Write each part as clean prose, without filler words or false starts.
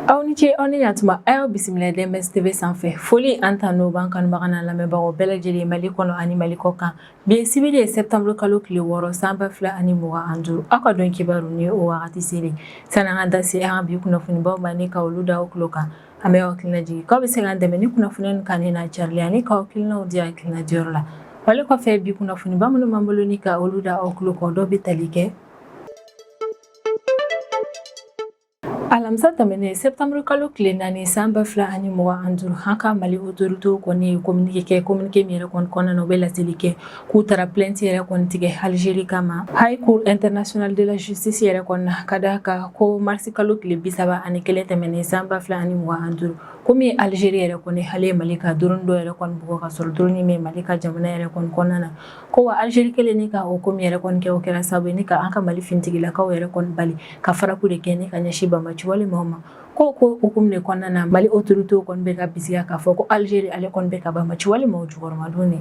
Aw ni ce aw ni yatuma a y'aw bisimila DMS TV sanfɛ foli an ta n'o b'an kanubaga n'a lamɛnbagaw bɛɛ lajɛlen Mali kɔnɔ ani Mali kɔ kan bi ye sibiri ye septembre kalo tile 6 san 2025 aw ka dɔn kibaru ni o wagati selen san'an ka da se an ka bi kunnafonibaw ma ni ka olu da aw tulo kan an bɛ aw hakilina jigin k'aw bɛ se k'an dɛmɛ ni kunnafoni kan ni na carili ani k'aw hakilinaw di hakilina diyɔrɔ la wale kɔfɛ bi kunnafoniba minnu b'an bolo ni ka olu da aw tulo kan dɔw bɛ tali kɛ alamisa tɛmɛnen septembre kalo tile 4 san 2025 an ka Mali autoritew kɔni ye communiqué min yɛrɛ kɔni kɔnɔna na u bɛ laseli kɛ k'u taara plainte yɛrɛ kɔni tigɛ Algérie kama High Cour International de la Justice yɛrɛ kɔni na ka d'a kan ko mars kalo tile 31 tɛmɛnen san 2025 komi Algérie yɛrɛ kɔni ale ye Mali ka drone dɔ yɛrɛ kɔni bugɔ ka sɔrɔ drone min Mali ka jamana yɛrɛ kɔni kɔnɔna na ko wa Algérie kelen ni ka o komi yɛrɛ kɔni kɛ o kɛra sababu ni ka an ka Mali fintigilakaw yɛrɛ kɔni bali ka faraku de kɛ ni ka ɲɛsin Banbaci walimaw ma ko hukumu de kɔnɔna na Mali autoritew kɔni bɛ ka bisiya k'a fɔ ko Algérie ale kɔni bɛ ka Banbaci walimaw jukɔrɔmadon ne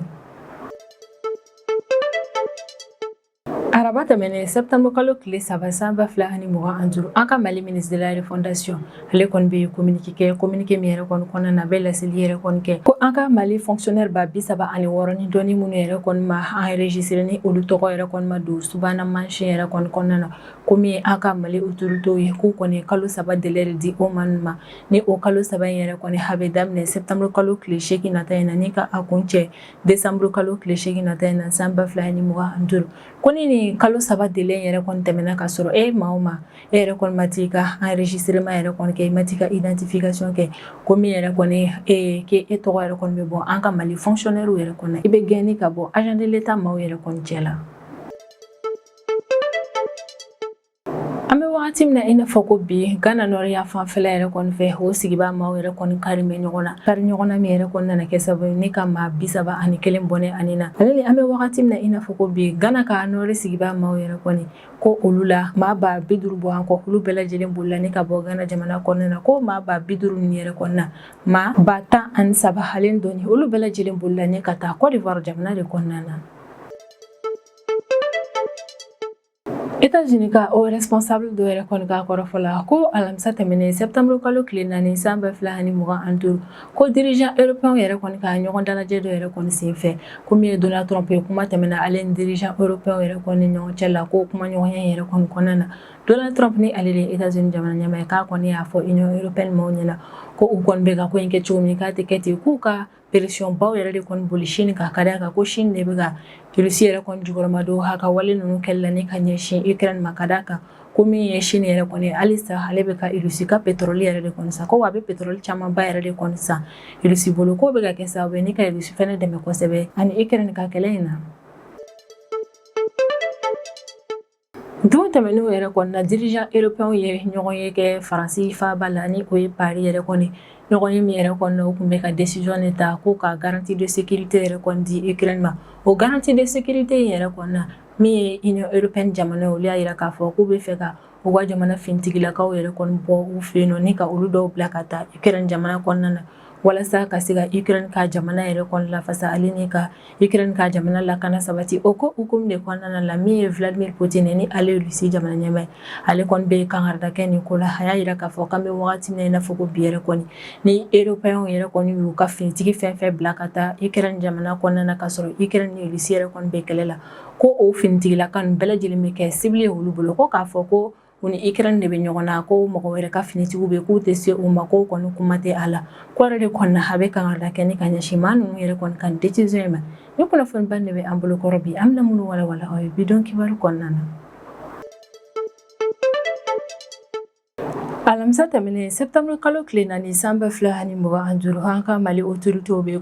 araba tɛmɛnen septembre kalo tile 3 san 2025 an ka Mali ministre de la refondation ale kɔni bɛ communiqué min yɛrɛ kɔni kɔnɔna na bɛ laseli yɛrɛ kɔni kɛ ko an ka Mali fonctionnaire ba 36 ni dɔɔni minnu yɛrɛ kɔni ma enregistré ni olu tɔgɔ yɛrɛ kɔni ma don subahana mansin yɛrɛ kɔni kɔnɔna na komi an ka Mali autoritew ye k'u kɔni kalo 3 délai di o man ma ni o kalo 3 in yɛrɛ kɔni a bɛ daminɛ septembre kalo tile 8 nata in na ni ka a kun cɛ décembre kalo tile 8 nata in na san 2025 ko ni kalo 3 délai yɛrɛ kɔni tɛmɛna ka sɔrɔ maa o maa yɛrɛ kɔni ma t'i ka enregistrement yɛrɛ kɔni kɛ i ma t'i ka identification kɛ komi yɛrɛ kɔni ke tɔgɔ yɛrɛ kɔni bɛ bɔ an ka Mali fonctionnaire yɛrɛ kɔnɔ i bɛ gɛnni ka bɔ agent de l'état maaw yɛrɛ kɔni cɛ la an bɛ wagati min na i n'a fɔ ko bi Ghana Nɔriya fanfɛla yɛrɛ kɔni fɛ o sigibaa maaw yɛrɛ kɔni kari bɛ ɲɔgɔn na kari ɲɔgɔnna min yɛrɛ kɔni nana kɛ sababu ni ka maa 31 bɔnɛ ani na ale an bɛ wagati min na i n'a fɔ ko bi Ghana ka Nɔri sigibaa maaw yɛrɛ kɔni ko olu la maa ba 50 bɔ an kɔ olu bɛɛ lajɛlen bolila ni ka bɔ Ghana jamana kɔnɔna na ko maa ba 50 ni yɛrɛ kɔnɔna maa ba 13 halen dɔɔni olu bɛɛ lajɛlen bolila ni ka taa Côte d'Ivoire jamana de kɔnɔna na États-Unis ka o responsable dɔ yɛrɛ kɔni ka kɔrɔfɔla ko alamisa tɛmɛnen septembre kalo tile 4 san 2025 ko dirigeant européen yɛrɛ kɔni ka ɲɔgɔn dalajɛ dɔ yɛrɛ kɔni senfɛ komi ye Donald Trump ye kuma tɛmɛna ale ni dirigeant européen yɛrɛ kɔni ɲɔgɔn cɛ la ko kuma ɲɔgɔnya yɛrɛ kɔni kɔnɔna na Donald Trump ni ale de États-Unis jamana ɲɛmaa k'a kɔni y'a fɔ Union européenne maaw ɲɛna ko u kɔni bɛ ka ko in kɛ cogo min k'a tɛ kɛ ten k'u ka pression baw yɛrɛ de kɔni boli Chine ka ka d'a kan ko Chine de bɛ ka Russie yɛrɛ kɔni jukɔrɔmadon ha ka wale ninnu kɛli la ni ka ɲɛsin Ukraine ma ka d'a kan ko min ye Chine yɛrɛ kɔni halisa ale bɛ ka Russie ka pétrole yɛrɛ de kɔni san ko wa a bɛ pétrole camanba yɛrɛ de kɔni san Russie bolo k'o bɛ ka kɛ sababu ye ni ka Russie fɛnɛ dɛmɛ kosɛbɛ ani Ukraine ka kɛlɛ in na don tɛmɛnenw yɛrɛ kɔni na dirigeant européen ye ɲɔgɔn ye kɛ Faransi faaba la ni o ye Paris yɛrɛ kɔni ɲɔgɔn ye min yɛrɛ kɔni na o tun bɛ ka décision de ta ko ka garantie de sécurité yɛrɛ kɔni di Ukraine ma o garantie de sécurité yɛrɛ kɔni na min ye Union européenne jamana olu y'a yira k'a fɔ k'u bɛ fɛ ka u ka jamana fintigilakaw yɛrɛ kɔni bɔ u fɛ yen nɔ ni ka olu dɔw bila ka taa Ukraine jamana kɔnɔna na walasa ka se ka Ukraine ka jamana yɛrɛ kɔni lafasa ale ni ka Ukraine ka jamana lakana sabati o ko hukumu de kɔnɔna la min ye Vladimir Poutine ni ale ye Russie jamana ɲɛmaa ye ale kɔni bɛ kangarida kɛ nin ko la a y'a yira k'a fɔ k'an bɛ wagati min na i n'a fɔ ko bi yɛrɛ kɔni ni européen yɛrɛ kɔni y'u ka finitigi fɛn fɛn bila ka taa Ukraine jamana kɔnɔna na ka sɔrɔ Ukraine ni Russie yɛrɛ kɔni bɛ kɛlɛ la ko o finitigilaka ninnu bɛɛ lajɛlen bɛ kɛ cible ye olu bolo ko k'a fɔ ko u ni Ukraine de bɛ ɲɔgɔn na ko mɔgɔ wɛrɛ ka finitigiw bɛ k'u tɛ se u ma ko kɔni kuma tɛ a la ko yɛrɛ de kɔni na a bɛ kangarida kɛ ni ka ɲɛsin maa ninnu yɛrɛ kɔni kan décision in ma ni kunnafoniba de bɛ an bolo kɔrɔ bi an bɛna minnu walawala aw ye bidon kibaru kɔnɔna na alamisa tɛmɛnen septembre kalo tile 4 san 2025 an ka Mali autoritew bɛ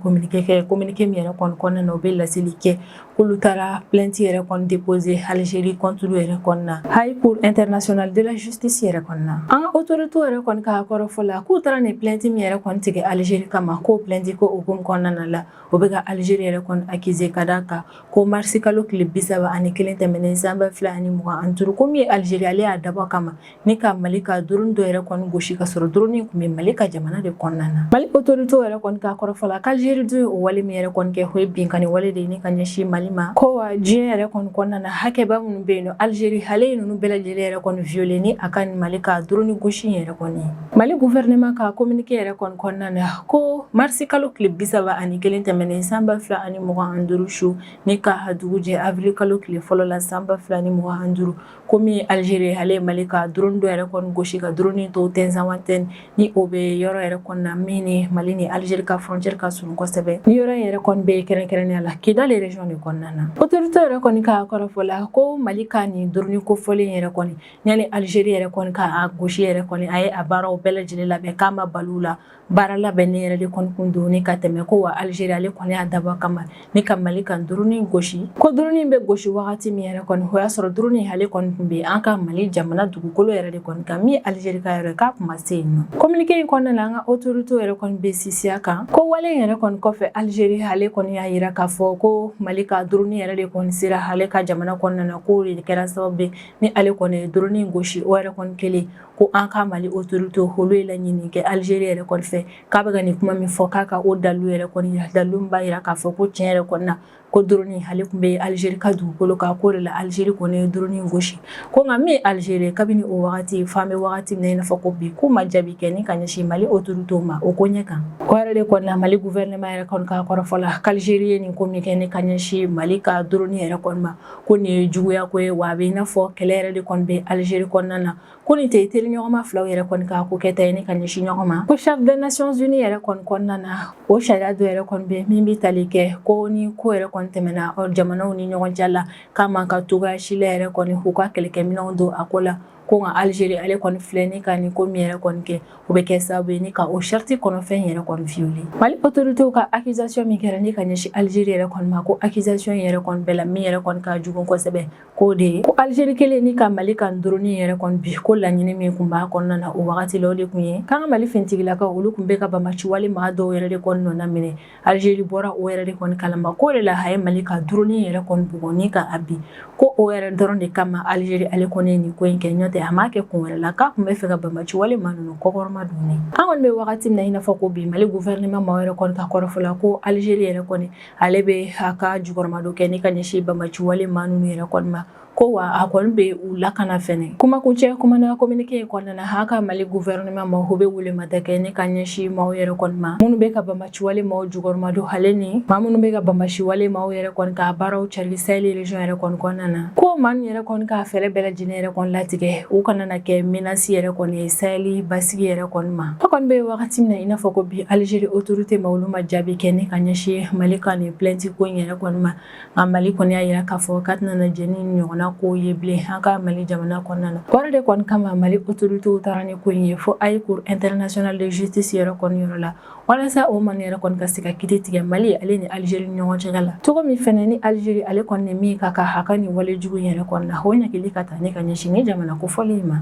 communiqué min yɛrɛ kɔni kɔnɔna na u bɛ laseli kɛ k'olu taara plainte yɛrɛ kɔni déposé Algérie contre yɛrɛ kɔni na High Cour International de la Justice yɛrɛ kɔni na an ka autoritew yɛrɛ kɔni ka kɔrɔfɔla k'u taara nin plainte min yɛrɛ kɔni tigɛ Algérie kama k'o plainte ko hukumu kɔnɔna na la o bɛ ka Algérie yɛrɛ kɔni accusé ka d'a kan ko mars kalo tile 31 tɛmɛnen san 2025 ko min ye Algérie ale y'a dabɔ kama ni ka Mali ka drone dɔ yɛrɛ yɛrɛ kɔni gosi ka sɔrɔ drone kun bɛ Mali ka jamana de kɔnɔna na. Mali autorité yɛrɛ kɔni k'a kɔrɔfɔla k'Algérie dun ye o wale min yɛrɛ kɔni kɛ o ye binkani wale de ni ka ɲɛsin Mali ma. Ko wa diɲɛ yɛrɛ kɔni kɔnɔna na hakɛba minnu bɛ yen nɔ Algérie ale ye ninnu bɛɛ lajɛlen yɛrɛ kɔni violer ni a ka ni Mali ka drone gosi yɛrɛ kɔni. Mali gouvernement ka communiqué yɛrɛ kɔni kɔnɔna na ko marsi kalo tile 31 tɛmɛnen san 2025 su ni ka dugu jɛ avril kalo tile fɔlɔ la san 2025 ko min Algérie ale ye Mali ka drone dɔ yɛrɛ kɔni gosi ka drone to tɛnzan wantɛni ni o bɛ yɔrɔ yɛrɛ kɔni na min ni Mali ni Algérie ka frontière ka surun kosɛbɛ. Ni yɔrɔ yɛrɛ kɔni bɛ kɛrɛnkɛrɛnnenya la Kidal région de kɔnɔna na. Autorité yɛrɛ kɔni k'a kɔrɔfɔla ko Mali ka ni drone kofɔlen yɛrɛ kɔni yani Algérie yɛrɛ kɔni ka gosi yɛrɛ kɔni a ye a baaraw bɛɛ lajɛlen labɛn k'a ma balo la baara labɛnnen yɛrɛ de kɔni kun don ni ka tɛmɛ ko wa Algérie ale kɔni y'a dabɔ kama ni ka Mali kan drone gosi ko drone bɛ gosi wagati min yɛrɛ kɔni o y'a sɔrɔ drone ale kɔni kun bɛ an ka Mali jamana dugukolo yɛrɛ de kɔni kan min Algérie ka yɛrɛ k'a kun ma se yen nɔ. Communiqué in kɔnɔna la an ka autorité yɛrɛ kɔni bɛ sisiya kan ko wale yɛrɛ kɔni kɔfɛ Algérie ale kɔni y'a yira k'a fɔ ko Mali ka drone yɛrɛ de kɔni sera ale ka jamana kɔnɔna na ko de kɛra sababu ni ale kɔni ye drone gosi o yɛrɛ kɔni kelen ko an ka Mali autorité olu ye laɲini kɛ Algérie yɛrɛ kɔni fɛ k'a bɛ ka nin kuma min fɔ k'a ka o dalu yɛrɛ kɔni yira dalu b'a yira k'a fɔ ko tiɲɛ yɛrɛ kɔni na ko drone ale kun bɛ Algérie ka dugukolo kan ko de la Algérie kɔni ye drone gosi ko nka min Algérie kabini o wagati f'an bɛ wagati min na i n'a fɔ ko bi k'u ma jaabi kɛ ni ka ɲɛsin Mali autorité ma o ko ɲɛ kan. O yɛrɛ de kɔni la Mali gouvernement yɛrɛ kɔni k'a kɔrɔfɔla k'Algérie ye nin ko min kɛ ni ka ɲɛsin Mali ka drone yɛrɛ kɔni ma ko nin ye juguya ko ye wa a bɛ i n'a fɔ kɛlɛ yɛrɛ de kɔni bɛ Algérie kɔnɔna na ko nin tɛ teriɲɔgɔnma filaw yɛrɛ kɔni k'a ko kɛta ye ni ka ɲɛsin ɲɔgɔn ma ko chef des Nations Unies yɛrɛ kɔni kɔnɔna na o sariya dɔ yɛrɛ kɔni bɛ min bɛ tali kɛ ko ni ko yɛrɛ kɔni tɛmɛna jamanaw ni ɲɔgɔn cɛ la k'a man ka togoya si la yɛrɛ kɔni k'u ka kɛlɛkɛminɛnw don a ko la ko nka Algérie ale kɔni filɛ ni ka nin ko min yɛrɛ kɔni kɛ o bɛ kɛ sababu ye ni ka o charte kɔnɔfɛn yɛrɛ kɔni violer. Mali autorités ka accusation min kɛra ni ka ɲɛsin Algérie yɛrɛ kɔni ma ko accusation yɛrɛ kɔni bɛɛ la min yɛrɛ kɔni ka jugu kosɛbɛ k'o de ye ko Algérie kelen ni ka Mali kan drone yɛrɛ kɔni bi ko laɲini min kun b'a kɔnɔna na o wagati la o de kun ye k'an ka Mali fintigilakaw olu kun bɛ ka bamaci wale maa dɔw yɛrɛ de kɔni nɔna minɛ Algérie bɔra o yɛrɛ de kɔni kalama ko de la a ye Mali ka drone yɛrɛ kɔni bugɔ ni ka a bi ko o yɛrɛ dɔrɔn de kama Algérie ale kɔni ye nin ko in kɛ ɲɔtɛ a m'a kɛ kun wɛrɛ la k'a kun bɛ fɛ ka bamaci wale maa ninnu kɔkɔrɔma dunni. An kɔni bɛ wagati min na i n'a fɔ ko bi Mali gouvernement maa yɛrɛ kɔni ka kɔrɔfɔla ko Algérie yɛrɛ kɔni ale bɛ a ka jukɔrɔmadon kɛ ni ka ɲɛsin bamaci wale maa ninnu yɛrɛ kɔni ma ko wa a kɔni bɛ u lakana fɛnɛ. Kumakuncɛ kumana communiqué in kɔnɔna na an ka Mali gouvernement ma o bɛ welemada kɛ ni ka ɲɛsin maaw yɛrɛ kɔni ma minnu bɛ ka bamaci wale maaw jukɔrɔmadon ale ni maa minnu bɛ ka bamaci wale maaw yɛrɛ kɔni ka baaraw cari Sahel région yɛrɛ kɔni kɔnɔna na ko maa ninnu yɛrɛ kɔni ka fɛɛrɛ bɛɛ lajɛlen yɛrɛ kɔni latigɛ u kana na kɛ menace yɛrɛ kɔni ye Sahel basigi yɛrɛ kɔni ma. An kɔni bɛ wagati min na i n'a fɔ ko bi Algérie autorité ma olu ma jaabi kɛ ni ka ɲɛsin Mali ka nin plainte ko in yɛrɛ kɔni ma nka Mali kɔni y'a yira k'a fɔ k'a tɛna na jɛ ni ɲɔgɔnna ko ye bilen an ka Mali jamana kɔnɔna na. O de kɔni kama Mali autorités taara ni ko in ye fo Haut Cour international de justice yɛrɛ kɔni yɔrɔ la walasa o man yɛrɛ kɔni ka se ka kiti tigɛ Mali ale ni Algérie ni ɲɔgɔn cɛ la cogo min fɛnɛ ni Algérie ale kɔni ni min ka kan a ka nin wale jugu yɛrɛ kɔni na o ɲagili ka taa ni ka ɲɛsin ni jamana kofɔlen ma.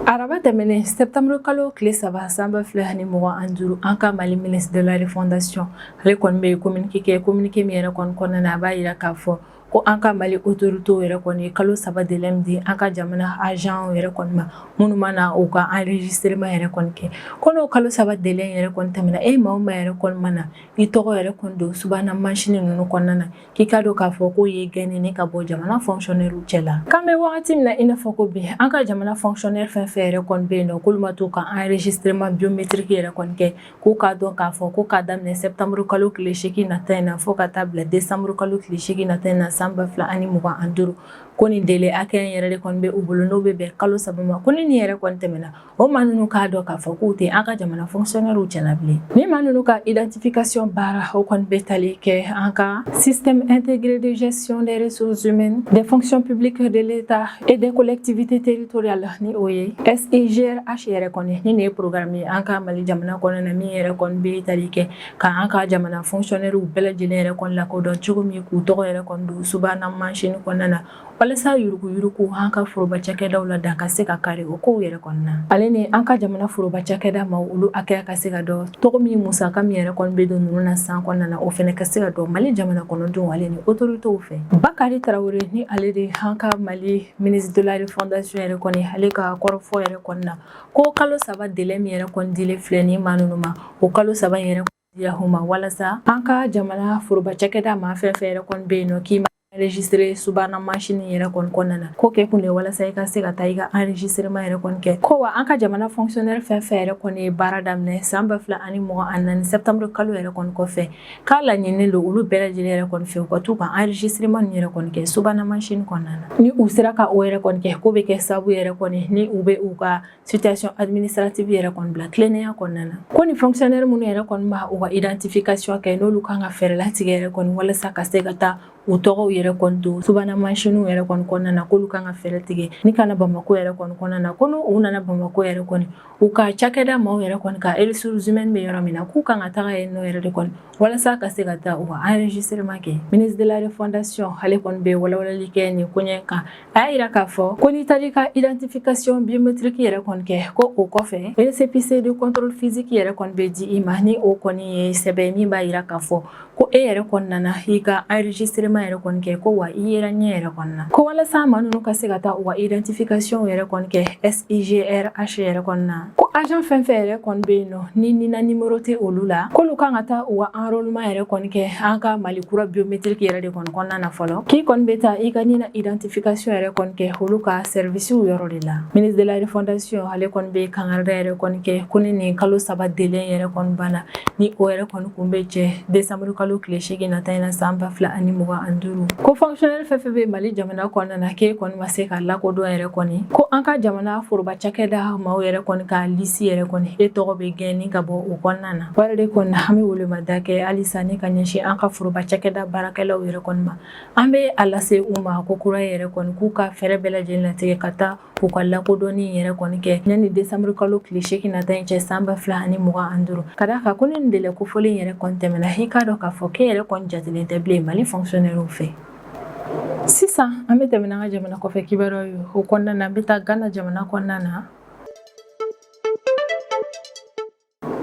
Araba tɛmɛnen septembre kalo tile 3 san 2025 an ka Mali ministre de la refondation ale kɔni bɛ communiqué min yɛrɛ kɔni kɔnɔna na a b'a yira k'a fɔ ko an ka Mali autorités yɛrɛ kɔni kalo 3 délai min di an ka jamana agent yɛrɛ kɔni ma minnu mana u ka enregistrement yɛrɛ kɔni kɛ ko n'o kalo 3 délai yɛrɛ kɔni tɛmɛna maa o maa yɛrɛ kɔni mana i tɔgɔ yɛrɛ kɔni don subahana mansin ninnu kɔnɔna na k'i ka dɔn k'a fɔ ko ye gɛnni ka bɔ jamana fonctionnaire cɛ la k'an bɛ wagati min na i n'a fɔ ko bi an ka jamana fonctionnaire fɛn fɛn yɛrɛ kɔni bɛ yen nɔ k'olu ma to ka enregistrement biométrique yɛrɛ kɔni kɛ k'u k'a dɔn k'a fɔ ko k'a daminɛ septembre kalo tile 8 nata in na fo ka taa bila décembre kalo tile 8 nata in na san 2025 ko nin délai hakɛ yɛrɛ de kɔni bɛ u bolo n'o bɛ bɛn kalo 3 ma ko ni nin yɛrɛ kɔni tɛmɛna o maa ninnu k'a dɔn k'a fɔ k'u tɛ an ka jamana fonctionnaire cɛla bilen ni maa ninnu ka identification baara o kɔni bɛ tali kɛ an ka système intégré de gestion des ressources humaines des fonctions publiques de l'État et des collectivités territoriales ni o ye SIGRH yɛrɛ kɔni ni nin ye programme ye an ka Mali jamana kɔnɔna na min yɛrɛ kɔni bɛ tali kɛ ka an ka jamana fonctionnaire bɛɛ lajɛlen yɛrɛ kɔni lakodɔn cogo min k'u tɔgɔ yɛrɛ kɔni don subahana mansin kɔnɔna na walasa yuruku an ka foroba cakɛdaw la dan ka se ka kari o kow yɛrɛ kɔnɔna ale ni an ka jamana foroba cakɛda ma olu akɛya ka se ka dɔ tɔgɔ min musaka min yɛrɛ kɔni bɛ don ninnu na san kɔnɔna o fɛnɛ ka se ka dɔ Mali jamana kɔnɔdenw ale ni autoritéw fɛ Bakari Traoré ni ale de an ka Mali ministre de la Fondation yɛrɛ kɔni ale ka kɔrɔfɔ yɛrɛ kɔnɔna ko kalo 3 délai min yɛrɛ kɔni dile filɛ ni maa ninnu ma o kalo 3 yɛrɛ yahuma walasa an ka jamana foroba cakɛda ma fɛn fɛn yɛrɛ kɔni bɛ yen nɔ k'i ma enregistré subahana machine yɛrɛ kɔni kɔnɔna na ko kɛ kun de walasa i ka se ka taa i ka enregistrement yɛrɛ kɔni kɛ ko wa an ka jamana fonctionnaire fɛn fɛn yɛrɛ kɔni ye baara daminɛ san 2024 septembre kalo yɛrɛ kɔni kɔfɛ k'a laɲininen don olu bɛɛ lajɛlen yɛrɛ kɔni fɛ u ka t'u ka enregistrement yɛrɛ kɔni kɛ subahana machine kɔnɔna na ni u sera ka o yɛrɛ kɔni kɛ ko bɛ kɛ sababu yɛrɛ kɔni ni u bɛ u ka situation administrative yɛrɛ kɔni bila tilennenya kɔnɔna na ko ni fonctionnaire minnu yɛrɛ kɔni ma u ka identification kɛ n'olu kan ka fɛɛrɛ latigɛ yɛrɛ kɔni walasa ka se ka taa u tɔgɔw yɛrɛ kɔni to subahana machine yɛrɛ kɔni kɔnɔna na k'olu kan ka fɛɛrɛ tigɛ ni kana Bamako yɛrɛ kɔni kɔnɔna na ko n'u nana Bamako yɛrɛ kɔni u ka cakɛda maaw yɛrɛ kɔni ka ressources humaines bɛ yɔrɔ min na k'u kan ka taga yen nɔ yɛrɛ de kɔni walasa ka se ka taa u ka enregistrement kɛ ministre de la Fondation ale kɔni bɛ walawalali kɛ nin koɲɛ kan a y'a yira k'a fɔ ko n'i taara i ka identification biométrique yɛrɛ kɔni kɛ ko o kɔfɛ récépissé de contrôle physique yɛrɛ kɔni bɛ di i ma ni o kɔni ye sɛbɛn min b'a yira k'a fɔ ko e yɛrɛ kɔni nana i ka enregistrement yɛrɛ kɔni kɛ ko wa i yera ɲɛ yɛrɛ kɔni na ko walasa maa ninnu ka se ka taa u ka identification yɛrɛ kɔni kɛ SIGRH yɛrɛ kɔni na ko agent fɛn fɛn yɛrɛ kɔni bɛ yen nɔ ni nina numéro tɛ olu la k'olu kan ka taa u ka enrôlement yɛrɛ kɔni kɛ an ka Mali kura biométrique yɛrɛ de kɔni kɔnɔna na fɔlɔ k'i kɔni bɛ taa i ka nina identification yɛrɛ kɔni kɛ olu ka service yɔrɔ de la ministre de la Fondation ale kɔni bɛ kangarida yɛrɛ kɔni kɛ ko ni nin kalo 3 délai yɛrɛ kɔni banna ni o yɛrɛ kɔni kun bɛ cɛ décembre kalo tile 8 nata in na san 2025 ko fonctionnaire fɛn fɛn bɛ Mali jamana kɔnɔna na k'e kɔni ma se ka lakodɔn yɛrɛ kɔni ko an ka jamana foroba cakɛda maaw yɛrɛ kɔni ka liste yɛrɛ kɔni e tɔgɔ bɛ gɛnni ka bɔ o kɔnɔna na wɛrɛ de kɔni an bɛ welemada kɛ halisa ni ka ɲɛsin an ka foroba cakɛda baarakɛlaw yɛrɛ kɔni ma an bɛ a lase u ma ko kura yɛrɛ kɔni k'u ka fɛɛrɛ bɛɛ lajɛlen latigɛ ka taa u ka lakodɔnni yɛrɛ kɔni kɛ yanni décembre kalo tile 8 nata in cɛ san 2025 ka d'a kan ko ni nin délai kofɔlen yɛrɛ kɔni tɛmɛna i k'a dɔn k'a fɔ k'e yɛrɛ kɔni jatelen tɛ bilen Mali fonctionnaire fɛ sisan an bɛ tɛmɛ an ka jamana kɔfɛ kibaruyaw ye o kɔnɔna na an bɛ taa Ghana jamana kɔnɔna na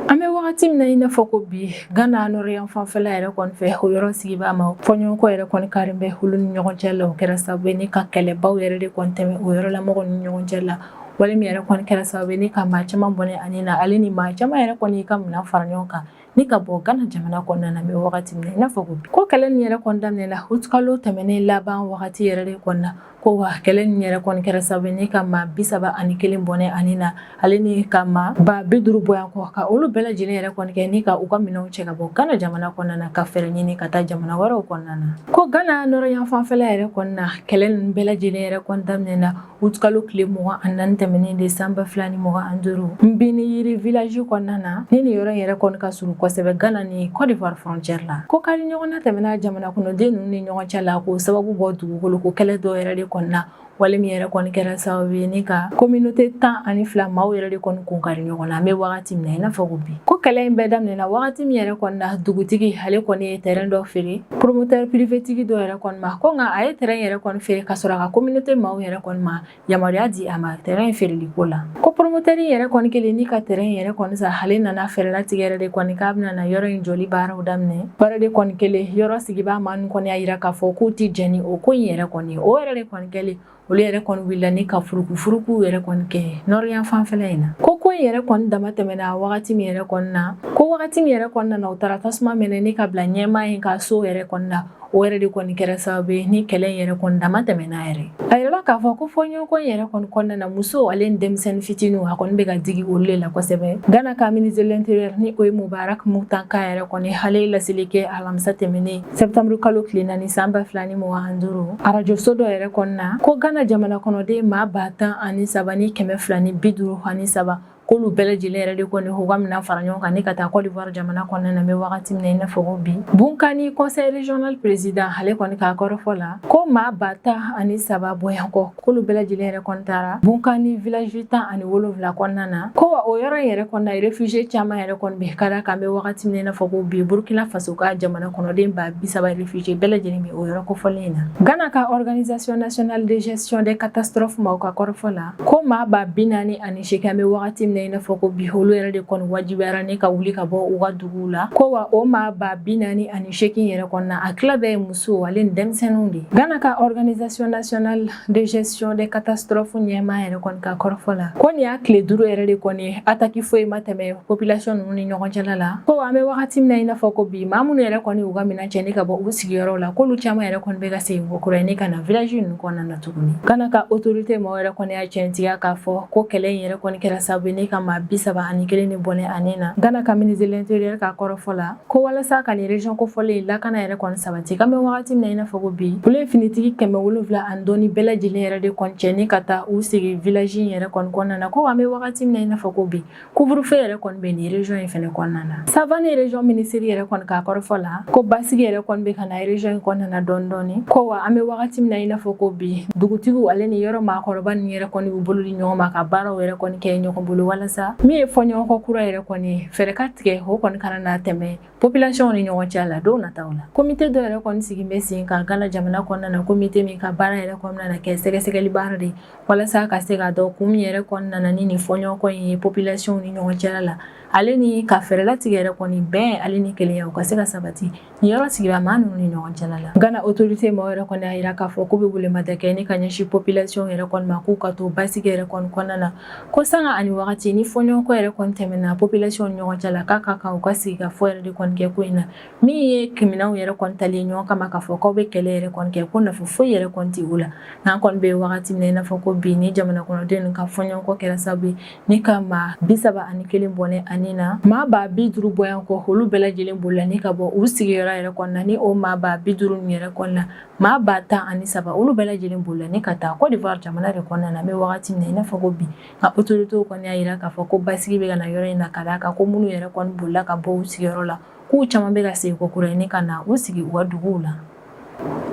an bɛ wagati min na i n'a fɔ ko bi Ghana nɔrɔyan fanfɛla yɛrɛ kɔni fɛ o yɔrɔ sigibaa ma fɔɲɔgɔnkɔ yɛrɛ kɔni karen bɛ olu ni ɲɔgɔn cɛ la o kɛra sababu ni ka kɛlɛbaw yɛrɛ de kɔni tɛmɛ o yɔrɔ la mɔgɔw ni ɲɔgɔn cɛ la wale min yɛrɛ kɔni kɛra sababu ni ka maa caman bɔnɛ ani na ale ni maa caman yɛrɛ kɔni ka minɛn fara ɲɔgɔn kan ni ka bɔ Ghana jamana kɔnɔna na bɛ wagati min na i n'a fɔ ko kɛlɛ nin yɛrɛ kɔni daminɛna août kalo tɛmɛnen laban wagati yɛrɛ de kɔnɔna na ko wa kɛlɛ nin yɛrɛ kɔni kɛra sababu ni ka maa 31 bɔnɛ ani na ale ni ka maa 50 bɔ yan kɔ ka olu bɛɛ lajɛlen yɛrɛ kɔni kɛ ni ka u ka minɛnw cɛ ka bɔ Ghana jamana kɔnɔna na ka fɛɛrɛ ɲini ka taa jamana wɛrɛw kɔnɔna na ko Ghana nɔrɔyan fanfɛla yɛrɛ kɔni na kɛlɛ nin bɛɛ lajɛlen yɛrɛ kɔni daminɛna août kalo tile 24 tɛmɛnen de san 2025 Mbini yiri village kɔnɔna na ni nin yɔrɔ yɛrɛ kɔni ka surun kosɛbɛ Ghana ni Côte d'Ivoire frontière la ko kari ɲɔgɔnna tɛmɛna jamana kɔnɔden ninnu ni ɲɔgɔn cɛ la ko sababu bɔ dugukolo ko kɛlɛ dɔ yɛrɛ de kɔni na wale min yɛrɛ kɔni kɛra sababu ye ni ka communauté 12 maaw yɛrɛ de kɔni kun kari ɲɔgɔn na an bɛ wagati min na i n'a fɔ ko bi ko kɛlɛ in bɛɛ daminɛna wagati min yɛrɛ kɔni na dugutigi ale kɔni ye terrain dɔ feere promoteur privé tigi dɔ yɛrɛ kɔni ma ko nka a ye terrain yɛrɛ kɔni feere ka sɔrɔ a ka communauté maaw yɛrɛ kɔni ma yamaruya di a ma terrain feereli ko la ko promoteur yɛrɛ kɔni kelen ni ka terrain yɛrɛ kɔni sa ale nana fɛɛrɛ latigɛ yɛrɛ de kɔni k'a bɛna na yɔrɔ in jɔli baaraw daminɛ baara de kɔni kelen yɔrɔ sigibaa maa ninnu kɔni y'a yira k'a fɔ k'u ti jɛn ni o ko in yɛrɛ kɔni ye o yɛrɛ de kɔni kɛlen olu yɛrɛ kɔni wulila ni ka furuku yɛrɛ kɔni kɛ nɔrɔyan fanfɛla in na ko in yɛrɛ kɔni dama tɛmɛna wagati min yɛrɛ kɔni na ko wagati min yɛrɛ kɔni na u taara tasuma minɛ ni ka bila ɲɛmaa in ka so yɛrɛ kɔni na o yɛrɛ de kɔni kɛra sababu ye ni kɛlɛ in yɛrɛ kɔni dama tɛmɛna yɛrɛ a yirala k'a fɔ ko fɔɲɔgɔnkɔ in yɛrɛ kɔni kɔnɔna na muso ale ni denmisɛnnin fitininw a kɔni bɛ ka digi olu de la kosɛbɛ Ghana ka ministre de l'intérieur ni o ye Mubarak Mutanga yɛrɛ kɔni ale laseli kɛ alamisa tɛmɛnen septembre kalo tile 4 san 2025 arajo so dɔ yɛrɛ kɔni na ko Ghana jamana kɔnɔden maa 113,250 k'olu bɛɛ lajɛlen yɛrɛ de kɔni u ka mina fara ɲɔgɔn kan ni ka taa Côte d'Ivoire jamana kɔnɔna na n bɛ wagati min na i n'a fɔ ko bi Bunkani conseil régional président ale kɔni k'a kɔrɔfɔ la ko maa 13 bɔɲɔgɔnkɔ k'olu bɛɛ lajɛlen yɛrɛ kɔni taara Bunkani village 17 kɔnɔna na ko wa o yɔrɔ in yɛrɛ kɔnɔna réfugié caman yɛrɛ kɔni bɛ ka d'a kan n bɛ wagati min na i n'a fɔ ko bi Burkina Faso ka jamana kɔnɔden 30 réfugié bɛɛ lajɛlen bɛ o yɔrɔ kofɔlen in na Ghana ka organisation nationale de gestion des catastrophes ma u ka kɔrɔfɔ la ko maa 48 bɛ wagati min na i n'a fɔ ko bi olu yɛrɛ de kɔni wajibiyara ne ka wuli ka bɔ u ka duguw la ko wa o maa 48 yɛrɛ kɔnɔna a tila bɛɛ ye muso ale ni denmisɛnninw de Ghana ka organisation nationale de gestion des catastrophes ɲɛmaa yɛrɛ kɔni ka kɔrɔfɔ la ko nin y'a tile 5 yɛrɛ de kɔni attaque foyi ma tɛmɛ population ninnu ni ɲɔgɔn cɛla la ko an bɛ wagati min na i n'a fɔ ko bi maa minnu yɛrɛ kɔni u ka minɛn cɛnni ka bɔ u sigiyɔrɔw la k'olu caman yɛrɛ kɔni bɛ ka segin ko kura ye ka na village ninnu kɔnɔna na tuguni Ghana ka autorité mɔgɔw yɛrɛ kɔni y'a tiɲɛtigiya k'a fɔ ko kɛlɛ in yɛrɛ kɔni kɛra sababu ye ka maa 31 ni bɔnɛ ani na Ghana ka ministre de l'intérieur ka kɔrɔfɔ la ko walasa ka nin région kofɔlen lakana yɛrɛ kɔni sabati kan bɛ wagati min na i n'a fɔ ko bi olu ye finitigi 700 ani dɔɔni bɛɛ lajɛlen yɛrɛ de kɔni cɛ ni ka taa u sigi village in yɛrɛ kɔni kɔnɔna na ko an bɛ wagati min na i n'a fɔ ko bi couvre-feu yɛrɛ kɔni bɛ nin région in fɛnɛ kɔnɔna na Savane région ministère yɛrɛ kɔni ka kɔrɔfɔ la ko basigi yɛrɛ kɔni bɛ ka na région in kɔnɔna na dɔɔni ko wa an bɛ wagati min na i n'a fɔ ko bi dugutigiw ale ni yɔrɔ maakɔrɔba ni yɛrɛ kɔni u bolo di ɲɔgɔn ma ka baaraw yɛrɛ kɔni kɛ ɲɔgɔn bolo walasa min ye fɔɲɔgɔnkɔ kura yɛrɛ kɔni fɛrɛ ka tigɛ o kɔni kana na tɛmɛ population ni ɲɔgɔn cɛ la don nataw la comité dɔ yɛrɛ kɔni sigi bɛ sen kan Ghana jamana kɔnɔna na comité min ka baara yɛrɛ kɔnɔna na kɛ sɛgɛsɛgɛli baara de walasa ka se ka dɔn kun min yɛrɛ kɔnɔna na ni nin fɔɲɔgɔnkɔ in ye population ni ɲɔgɔn cɛ la ale ni ka fɛrɛ latigɛ yɛrɛ kɔni bɛn ale ni kelenya u ka se ka sabati ni yɔrɔ sigira maa ninnu ni ɲɔgɔn cɛ la Ghana autorité mɔgɔw yɛrɛ kɔni y'a yira k'a fɔ k'u bɛ welemada kɛ ni ka ɲɛsin population yɛrɛ kɔni ma k'u ka to basigi yɛrɛ kɔni kɔnɔna na ko sanga ani wagati ni fɔɲɔgɔnkɔ yɛrɛ kɔni tɛmɛna population ni ɲɔgɔn cɛ la k'a ka kan u ka sigi ka fɔ yɛrɛ de kɔni kɛ ko in na min ye kriminalw yɛrɛ kɔni talen ɲɔgɔn kama k'a fɔ k'aw bɛ kɛlɛ yɛrɛ kɔni kɛ ko nafa foyi yɛrɛ kɔni tɛ u la n'an kɔni bɛ wagati min na i n'a fɔ ko bi ni jamana kɔnɔden ninnu ka fɔɲɔgɔnkɔ kɛra sababu ye ni ka maa 31 bɔnɛ ani na maa 50 bɔɲɔgɔnkɔ olu bɛɛ lajɛlen bolila ni ka bɔ u sigiyɔrɔ yɛrɛ kɔnɔna ni o maa 50 ni yɛrɛ kɔnɔna maa 13 olu bɛɛ lajɛlen bolila ni ka taa Côte d'Ivoire jamana de kɔnɔna na an bɛ wagati min na i n'a fɔ ko bi nka autorités kɔni y'a yira k'a fɔ ko basigi bɛ ka na yɔrɔ in na ka d'a kan ko minnu yɛrɛ kɔni bolila ka bɔ u sigiyɔrɔ la k'u caman bɛ ka segin ko kura ye ni ka na u sigi u ka duguw la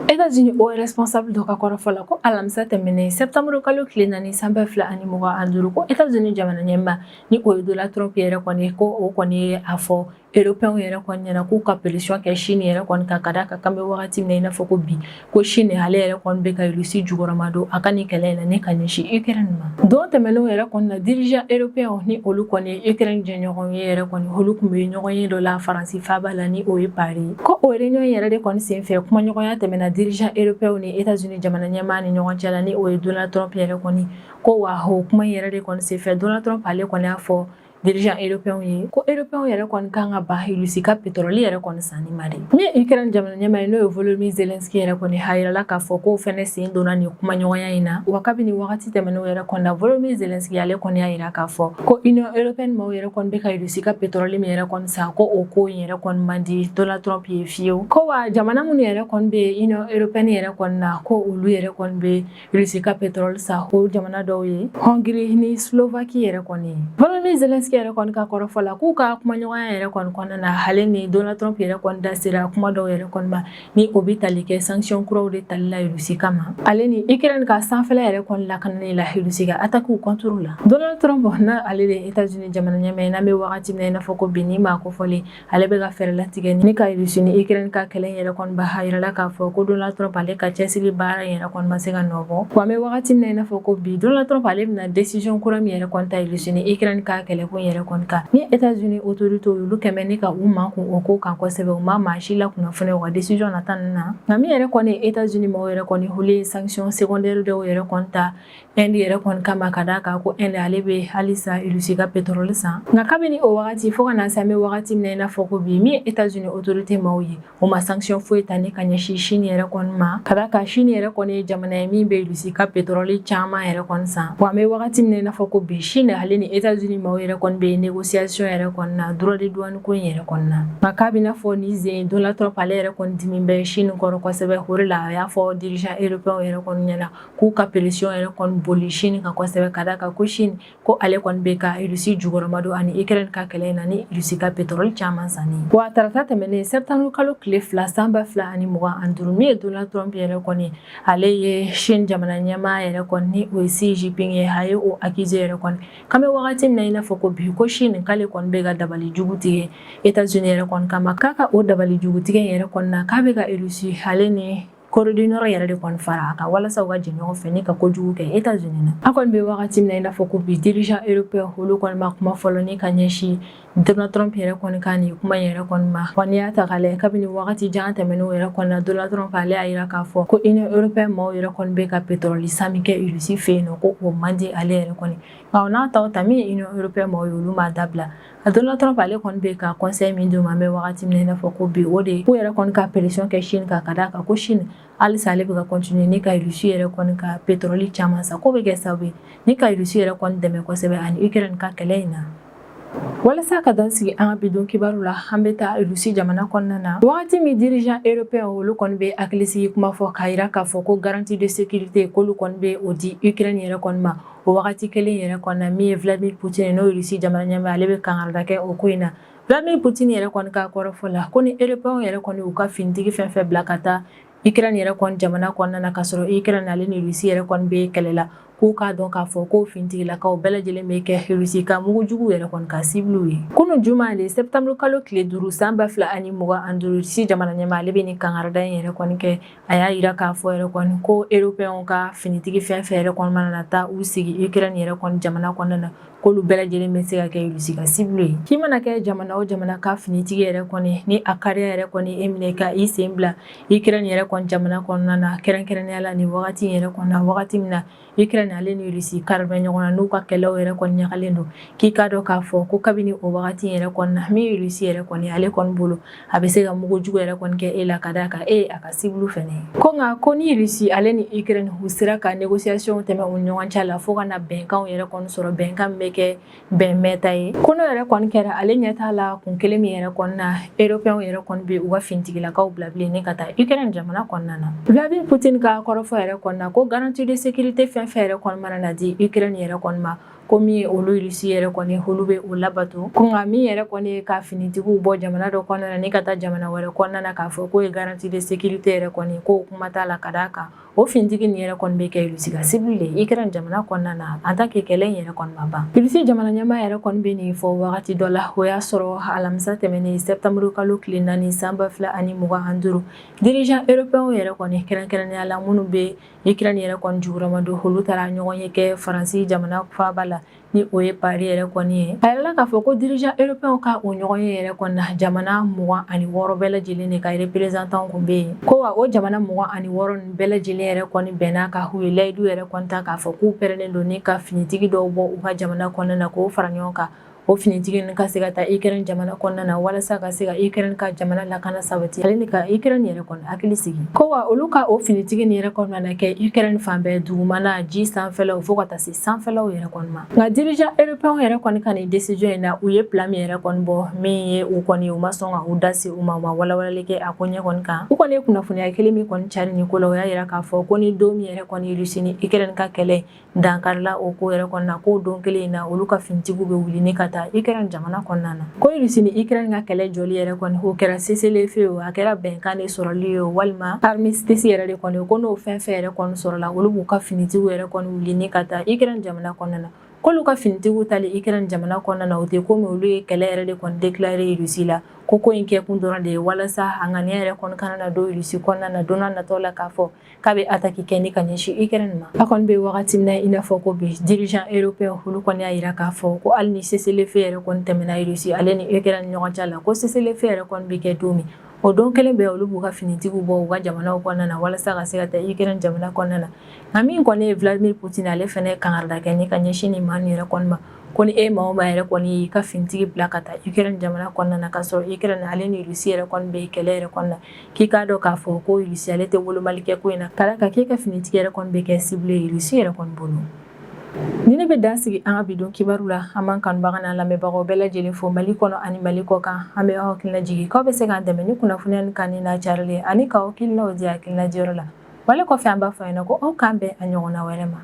États-Unis o responsable dɔ ka kɔrɔfɔ la ko alamisa tɛmɛnen septembre kalo tile 4 san 2025 ko États-Unis jamana ɲɛmaa ni o ye Donald Trump yɛrɛ kɔni ko o kɔni ye a fɔ européens yɛrɛ kɔni ɲɛna k'u ka pression kɛ Chine yɛrɛ kɔni ka d'a kan bɛ wagati min na i n'a fɔ ko bi ko Chine ale yɛrɛ kɔni bɛ ka Russie jukɔrɔma don a ka nin kɛlɛ in na ni ka ɲɛsin Ukraine ma don tɛmɛnenw yɛrɛ kɔni na dirigeants européens ni olu kɔni ye Ukraine jɛɲɔgɔn ye yɛrɛ kɔni olu tun bɛ ɲɔgɔn ye dɔ la Faransi faaba la ni o ye Paris ko o réunion yɛrɛ de kɔni senfɛ kumaɲɔgɔnya tɛmɛna dirigeants européens ni États-Unis jamana ɲɛmaa ni ɲɔgɔn cɛ la ni o ye Donald Trump yɛrɛ kɔni ko wa o kuma yɛrɛ de kɔni senfɛ Donald Trump ale kɔni y'a fɔ dirigeants européens ye ko européens yɛrɛ kɔni kan ka ban Russie ka pétrole yɛrɛ kɔni sanni ma de min ye Ukraine jamana ɲɛmaa ye n'o ye Volodymyr Zelensky yɛrɛ kɔni a yirala k'a fɔ k'o fɛnɛ sen donna nin kumaɲɔgɔnya in na wa kabini wagati tɛmɛnenw yɛrɛ kɔni na Volodymyr Zelensky ale kɔni y'a yira k'a fɔ ko Union européenne maaw yɛrɛ kɔni bɛ ka Russie ka pétrole min yɛrɛ kɔni san ko o ko in yɛrɛ kɔni man di Donald Trump ye fiyewu ko wa jamana minnu yɛrɛ kɔni bɛ Union européenne yɛrɛ kɔni na ko olu yɛrɛ kɔni bɛ Russie ka pétrole san o jamana dɔw ye Hongrie ni Slovaquie yɛrɛ kɔni Volodymyr Zelensky yɛrɛ kɔni ka kɔrɔfɔ la k'u ka kumaɲɔgɔnya yɛrɛ kɔni kɔnɔna na ale ni Donald Trump yɛrɛ kɔni da sera kuma dɔw yɛrɛ kɔni ma ni o bɛ tali kɛ sanction kuraw de tali la Russie kama ale ni Ukraine ka sanfɛla yɛrɛ kɔni lakanani la Russie ka attaque contre la Donald Trump na ale de États-Unis jamana ɲɛmaa ye n'an bɛ wagati min na i n'a fɔ ko bi ni maa kofɔlen ale bɛ ka fɛrɛ latigɛ ni ka Russie ni Ukraine ka kɛlɛ yɛrɛ kɔni ba yirala k'a fɔ ko Donald Trump ale ka cɛsiri baara yɛrɛ kɔni ma se ka nɔbɔ wa an bɛ wagati min na i n'a fɔ ko bi Donald Trump ale bɛna décision kura min yɛrɛ kɔni ta Russie ni Ukraine ka kɛlɛko yɛrɛ kɔni kan ni États-Unis autorités olu kɛmɛ ni ka u makun o ko kan kosɛbɛ u ma maa si la kunnafoni u ka décision nata ninnu na nka min yɛrɛ kɔni ye États-Unis mɔgɔw yɛrɛ kɔni olu ye sanction secondaire dɔw yɛrɛ kɔni ta Inde yɛrɛ kɔni kama ka d'a kan ko Inde ale bɛ halisa Russie ka pétrole san nka kabini o wagati fo ka na se an bɛ wagati min na i n'a fɔ ko bi min ye États-Unis autorités maaw ye o ma sanction foyi ta ni ka ɲɛsin Chine yɛrɛ kɔni ma ka d'a kan Chine yɛrɛ kɔni ye jamana ye min bɛ Russie ka pétrole caman yɛrɛ kɔni san wa an bɛ wagati min na i n'a fɔ ko bi Chine ale ni États-Unis maaw yɛrɛ kɔni bɛ négociation yɛrɛ kɔni na droit de douane ko in yɛrɛ kɔni na nka k'a bɛ n'a fɔ ni zen Donald Trump ale yɛrɛ kɔni dimi bɛ Chine kɔrɔ kosɛbɛ o de la a y'a fɔ dirigeant européen yɛrɛ kɔni ɲɛna k'u ka pression yɛrɛ kɔni boli Chine kan kosɛbɛ ka d'a kan ko Chine ko ale kɔni bɛ ka Russie jukɔrɔma don ani Ukraine ka kɛlɛ in na ni Russie ka pétrole caman sanni wa tarata tɛmɛnen septembre kalo tile 2 san 2025 min ye Donald Trump yɛrɛ kɔni ale ye Chine jamana ɲɛmaa yɛrɛ kɔni ni o ye Xi Jinping ye a ye o accusé yɛrɛ kɔni kan bɛ wagati min na i n'a fɔ ko bi ko Chine k'ale kɔni bɛ ka dabali jugu tigɛ États-Unis yɛrɛ kɔni kama k'a ka o dabali jugu tigɛ yɛrɛ kɔni na k'a bɛ ka Russie ale ni Corée du Nord yɛrɛ de kɔni fara a kan walasa u ka jɛ ɲɔgɔn fɛ ni ka kojugu kɛ États-Unis na a kɔni bɛ wagati min na i n'a fɔ ko bi dirigeant européen olu kɔni ma kuma fɔlɔ ni ka ɲɛsin Donald Trump yɛrɛ kɔni ka nin kuma yɛrɛ kɔni ma wa n'i y'a ta k'a lajɛ kabini wagati jan tɛmɛnenw yɛrɛ kɔni na Donald Trump ale y'a yira k'a fɔ ko Union européenne maaw yɛrɛ kɔni bɛ ka pétrole san min kɛ Russie fɛ yen nɔ ko o man di ale yɛrɛ kɔni nka o n'a ta min ye Union européenne maaw ye olu m'a dabila Donald Trump ale kɔni bɛ ka conseil min d'u ma an bɛ wagati min na i n'a fɔ ko bi o de k'u yɛrɛ kɔni ka pression kɛ Chine kan ka d'a kan ko Chine halisa ale bɛ ka continuer ni ka Russie yɛrɛ kɔni ka pétrole caman san ko bɛ kɛ sababu ye ni ka Russie yɛrɛ kɔni dɛmɛ kosɛbɛ ani Ukraine ka kɛlɛ in na walasa ka dan sigi an ka bidon kibaru la an bɛ taa Russie jamana kɔnɔna na wagati min dirigeant européen olu kɔni bɛ hakilisigi kuma fɔ k'a yira k'a fɔ ko garantie de sécurité k'olu kɔni bɛ o di Ukraine yɛrɛ kɔni ma o wagati kelen yɛrɛ kɔni na min ye Vladimir Poutine n'o ye Russie jamana ɲɛmaa ale bɛ kangarida kɛ o ko in na Vladimir Poutine yɛrɛ kɔni ka kɔrɔfɔ la ko ni européen yɛrɛ kɔni u ka finitigi fɛn fɛn bila ka taa Ukraine yɛrɛ kɔni jamana kɔnɔna na ka sɔrɔ Ukraine ale ni Russie yɛrɛ kɔni bɛ kɛlɛ la k'u k'a dɔn k'a fɔ ko finitigilakaw bɛɛ lajɛlen bɛ kɛ Russie ka mugujugu yɛrɛ kɔni ka cible ye kunun juma de septembre kalo tile 5 san 2025 Russie jamana ɲɛmaa ale bɛ ni kangarida in yɛrɛ kɔni kɛ a y'a yira k'a fɔ yɛrɛ kɔni ko européen ka finitigi fɛn fɛn yɛrɛ kɔni mana na taa u sigi Ukraine yɛrɛ kɔni jamana kɔnɔna na k'olu bɛɛ lajɛlen bɛ se ka kɛ Russie ka cible ye k'i mana kɛ jamana o jamana ka finitigi yɛrɛ kɔni ni a kariya yɛrɛ kɔni e minɛ ka i sen bila Ukraine yɛrɛ kɔni jamana kɔnɔna na kɛrɛnkɛrɛnnenya la ni wagati yɛrɛ kɔnɔ na wagati min na Ukraine ale ni Russie kari bɛ ɲɔgɔn na n'u ka kɛlɛw yɛrɛ kɔni ɲagalen don k'i k'a dɔn k'a fɔ ko kabini o wagati yɛrɛ kɔni na min ye Russie yɛrɛ kɔni ale kɔni bolo a bɛ se ka mugujugu yɛrɛ kɔni kɛ e la ka d'a kan a ka cible fɛnɛ ye ko nka ko ni Russie ale ni Ukraine u sera ka négociation tɛmɛ u ɲɔgɔn cɛ la fo ka na bɛnkanw yɛrɛ kɔni sɔrɔ bɛnkan min bɛ kɛ bɛn mɛta ye ko n'o yɛrɛ kɔni kɛra ale ɲɛ t'a la kun kelen min yɛrɛ kɔni na européen yɛrɛ kɔni bɛ u ka finitigilakaw bila bilen ni ka taa Ukraine jamana kɔnɔna na Vladimir Poutine ka kɔrɔfɔ yɛrɛ kɔni na ko garantie de sécurité fɛn fɛn yɛrɛ kɔni mana na di Ukraine yɛrɛ kɔni ma ko min ye olu Russie yɛrɛ kɔni olu bɛ o labato ko nka min yɛrɛ kɔni ye ka finitigiw bɔ jamana dɔ kɔnɔna na ni ka taa jamana wɛrɛ kɔnɔna na k'a fɔ k'o ye garantie de sécurité yɛrɛ kɔni ko kuma t'a la ka d'a kan o finitigi nin yɛrɛ kɔni bɛ kɛ Russie ka cible de Ukraine jamana kɔnɔna na en tant que kɛlɛ in yɛrɛ kɔni ma ban Russie jamana ɲɛmaa yɛrɛ kɔni bɛ nin fɔ wagati dɔ la o y'a sɔrɔ alamisa tɛmɛnen septembre kalo tile 4 san 2025 dirigeant européen yɛrɛ kɔni kɛrɛnkɛrɛnnenya la minnu bɛ Ukraine yɛrɛ kɔni jukɔrɔma don olu taara ɲɔgɔn ye kɛ Faransi jamana faaba la ni o ye Paris yɛrɛ kɔni ye a yɛrɛ k'a fɔ ko dirigeant européen ka o ɲɔgɔn ye yɛrɛ kɔni na jamana 26 bɛɛ lajɛlen de ka représentant kun bɛ yen ko wa o jamana 26 nin bɛɛ lajɛlen yɛrɛ kɔni bɛnna ka u ye layidu yɛrɛ kɔni ta k'a fɔ k'u pɛrɛnnen don ni ka finitigi dɔw bɔ u ka jamana kɔnɔna na k'o fara ɲɔgɔn kan o finitigi ninnu ka se ka taa Ukraine jamana kɔnɔna na walasa ka se ka Ukraine ka jamana lakana sabati ale ni ka Ukraine yɛrɛ kɔni hakili sigi ko wa olu ka o finitigi nin yɛrɛ kɔnɔna na kɛ Ukraine fan bɛɛ dugumana ji sanfɛlaw fo ka taa se sanfɛlaw yɛrɛ kɔni ma nka dirigeant européen yɛrɛ kɔni ka nin décision in na u ye plan min yɛrɛ kɔni bɔ min ye u kɔni u ma sɔn ka u da se u ma walawalali kɛ a ko ɲɛ kɔni kan u kɔni ye kunnafoniya kelen min kɔni cari nin ko la o y'a yira k'a fɔ ko ni don min yɛrɛ kɔni Russie ni Ukraine ka kɛlɛ dankarila o ko yɛrɛ kɔni na k'o don kelen in na olu ka finitigiw bɛ wuli ni ka taa Ukraine jamana kɔnɔna na ko Russie ni Ukraine ka kɛlɛ jɔli yɛrɛ kɔni o kɛra cessez-le-feu o a kɛra bɛnkan de sɔrɔli ye walima armistice yɛrɛ de kɔni ko n'o fɛn fɛn yɛrɛ kɔni sɔrɔla olu b'u ka finitigiw yɛrɛ kɔni wuli ni ka taa Ukraine jamana kɔnɔna na k'olu ka finitigiw tali Ukraine jamana kɔnɔna na o tɛ komi olu ye kɛlɛ yɛrɛ de kɔni déclaré Russie la ko in kɛ kun dɔrɔn de ye walasa a ŋaniya yɛrɛ kɔni kana na don Russie kɔnɔna na don n'a nataw la k'a fɔ k'a bɛ attaque kɛ ni ka ɲɛsin Ukraine ma a kɔni bɛ wagati min na i n'a fɔ ko bi dirigeant européen olu kɔni y'a yira k'a fɔ ko hali ni cessez-le-feu yɛrɛ kɔni tɛmɛna Russie ale ni Ukraine ɲɔgɔn cɛ la ko cessez-le-feu yɛrɛ kɔni bɛ kɛ don min o don kelen bɛɛ olu b'u ka finitigiw bɔ u ka jamanaw kɔnɔna na walasa ka se ka taa Ukraine jamana kɔnɔna na nka min kɔni ye Vladimir Poutine ale fɛnɛ kangarida kɛ ni ka ɲɛsin nin maa nin yɛrɛ kɔni ma ko ni maa o maa yɛrɛ kɔni y'i ka finitigi bila ka taa Ukraine jamana kɔnɔna na k'a sɔrɔ Ukraine ale ni Russie yɛrɛ kɔni bɛ kɛlɛ yɛrɛ kɔnɔna na k'i k'a dɔn k'a fɔ ko Russie ale tɛ wolomali kɛ ko in na ka d'a kan k'e ka finitigi yɛrɛ kɔni bɛ kɛ cible ye Russie yɛrɛ kɔni bolo Ni ne bɛ dan sigi an ka bidon kibaru la an b'an kanubaga n'an lamɛnbagaw bɛɛ lajɛlen fo Mali kɔnɔ ani Mali kɔ kan an bɛ aw hakilina jigin k'aw bɛ se k'an dɛmɛ ni kunnafoniya min kan ni n'a carili ye ani k'aw hakilinaw di hakilina diyɔrɔ la wale kɔfɛ an b'a fɔ a ɲɛna ko aw k'an bɛn a ɲɔgɔnna wɛrɛ ma.